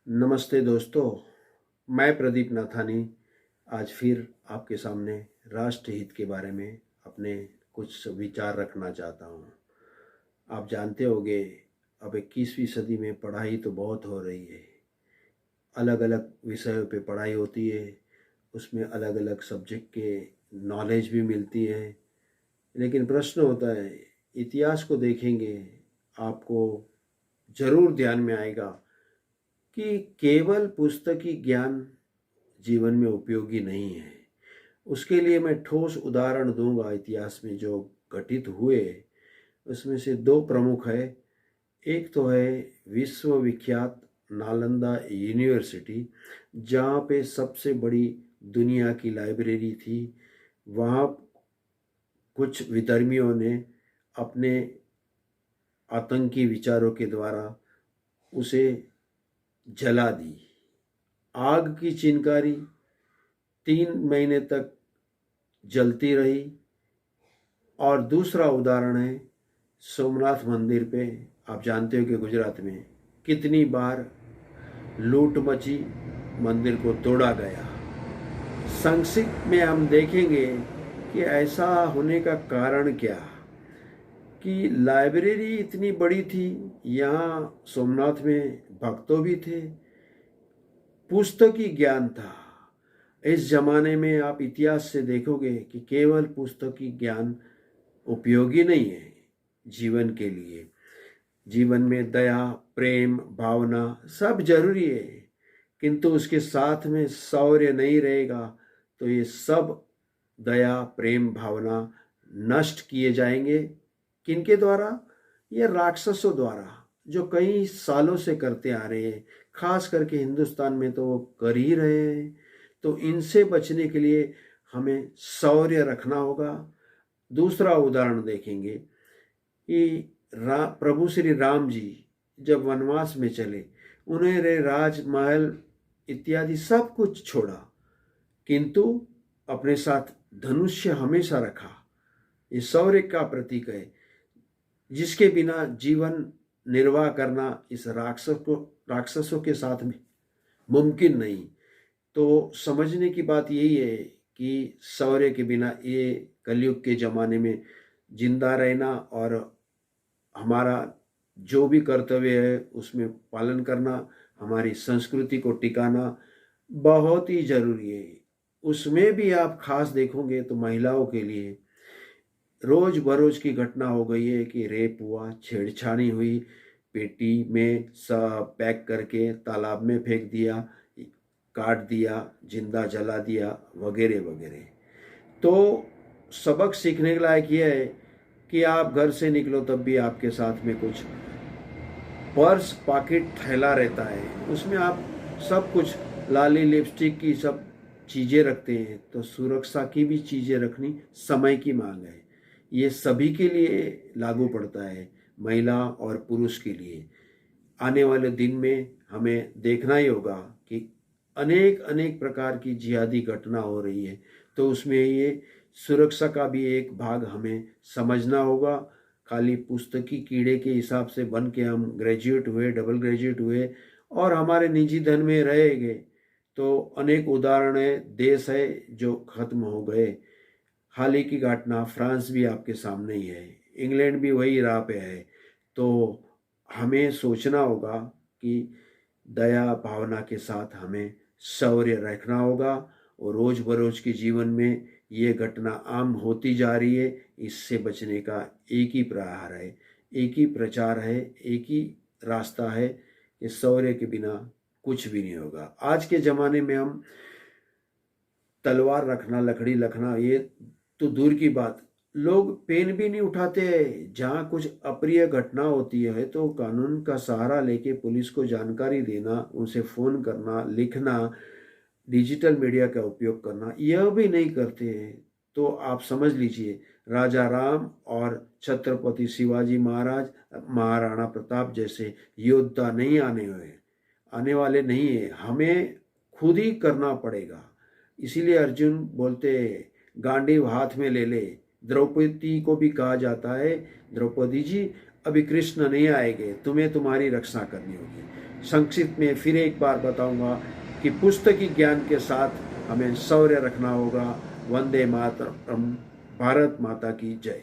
नमस्ते दोस्तों, मैं प्रदीप नाथानी आज फिर आपके सामने राष्ट्र हित के बारे में अपने कुछ विचार रखना चाहता हूँ। आप जानते होंगे अब 21वीं सदी में पढ़ाई तो बहुत हो रही है। अलग अलग विषयों पे पढ़ाई होती है, उसमें अलग अलग सब्जेक्ट के नॉलेज भी मिलती है। लेकिन प्रश्न होता है, इतिहास को देखेंगे आपको ज़रूर ध्यान में आएगा कि केवल पुस्तकी ज्ञान जीवन में उपयोगी नहीं है। उसके लिए मैं ठोस उदाहरण दूंगा। इतिहास में जो घटित हुए उसमें से दो प्रमुख है। एक तो है विश्वविख्यात नालंदा यूनिवर्सिटी, जहाँ पे सबसे बड़ी दुनिया की लाइब्रेरी थी। वहाँ कुछ विधर्मियों ने अपने आतंकी विचारों के द्वारा उसे जला दी। आग की चिंगारी 3 महीने तक जलती रही। और दूसरा उदाहरण है सोमनाथ मंदिर पे। आप जानते हो कि गुजरात में कितनी बार लूट मची, मंदिर को तोड़ा गया। संक्षिप्त में हम देखेंगे कि ऐसा होने का कारण क्या, कि लाइब्रेरी इतनी बड़ी थी, यहाँ सोमनाथ में भक्तों भी थे, पुस्तकी ज्ञान था। इस जमाने में आप इतिहास से देखोगे कि केवल पुस्तकी ज्ञान उपयोगी नहीं है जीवन के लिए। जीवन में दया, प्रेम, भावना सब जरूरी है, किंतु उसके साथ में शौर्य नहीं रहेगा तो ये सब दया, प्रेम, भावना नष्ट किए जाएंगे। किनके द्वारा? ये राक्षसों द्वारा, जो कई सालों से करते आ रहे हैं। खास करके हिंदुस्तान में तो वो कर ही रहे हैं। तो इनसे बचने के लिए हमें शौर्य रखना होगा। दूसरा उदाहरण देखेंगे कि प्रभु श्री राम जी जब वनवास में चले, उन्होंने राजमहल इत्यादि सब कुछ छोड़ा, किंतु अपने साथ धनुष्य हमेशा रखा। ये शौर्य का प्रतीक है, जिसके बिना जीवन निर्वाह करना इस राक्षसों के साथ में मुमकिन नहीं। तो समझने की बात यही है कि शौर्य के बिना ये कलयुग के ज़माने में जिंदा रहना और हमारा जो भी कर्तव्य है उसमें पालन करना, हमारी संस्कृति को टिकाना बहुत ही ज़रूरी है। उसमें भी आप खास देखोगे तो महिलाओं के लिए रोज बरोज की घटना हो गई है कि रेप हुआ, छेड़छाड़ी हुई, पेटी में सब पैक करके तालाब में फेंक दिया, काट दिया, जिंदा जला दिया, वगैरह वगैरह। तो सबक सीखने के लायक यह है कि आप घर से निकलो तब भी आपके साथ में कुछ पर्स, पॉकेट, थैला रहता है, उसमें आप सब कुछ लाली लिपस्टिक की सब चीज़ें रखते हैं। तो सुरक्षा की भी चीज़ें रखनी समय की मांग है। ये सभी के लिए लागू पड़ता है, महिला और पुरुष के लिए। आने वाले दिन में हमें देखना ही होगा कि अनेक अनेक प्रकार की जिहादी घटना हो रही है। तो उसमें ये सुरक्षा का भी एक भाग हमें समझना होगा। खाली पुस्तकी कीड़े के हिसाब से बन के हम ग्रेजुएट हुए, डबल ग्रेजुएट हुए और हमारे निजी धन में रहेंगे तो अनेक उदाहरण है, देश है जो खत्म हो गए। हाल ही की घटना फ्रांस भी आपके सामने ही है, इंग्लैंड भी वही राह पे है। तो हमें सोचना होगा कि दया भावना के साथ हमें शौर्य रखना होगा। और रोज बरोज के जीवन में ये घटना आम होती जा रही है। इससे बचने का एक ही प्रहार है, एक ही प्रचार है, एक ही रास्ता है कि शौर्य के बिना कुछ भी नहीं होगा। आज के ज़माने में हम तलवार रखना, लकड़ी रखना, ये तो दूर की बात, लोग पेन भी नहीं उठाते हैं। जहाँ कुछ अप्रिय घटना होती है तो कानून का सहारा लेके पुलिस को जानकारी देना, उनसे फ़ोन करना, लिखना, डिजिटल मीडिया का उपयोग करना, यह भी नहीं करते हैं। तो आप समझ लीजिए, राजा राम और छत्रपति शिवाजी महाराज, महाराणा प्रताप जैसे योद्धा नहीं आने वाले नहीं है। हमें खुद ही करना पड़ेगा। इसीलिए अर्जुन बोलते गांडीव हाथ में ले ले। द्रौपदी को भी कहा जाता है, द्रौपदी जी अभी कृष्ण नहीं आएंगे, तुम्हें तुम्हारी रक्षा करनी होगी। संक्षिप्त में फिर एक बार बताऊंगा कि पुस्तकी ज्ञान के साथ हमें शौर्य रखना होगा। वंदे मातरम। भारत माता की जय।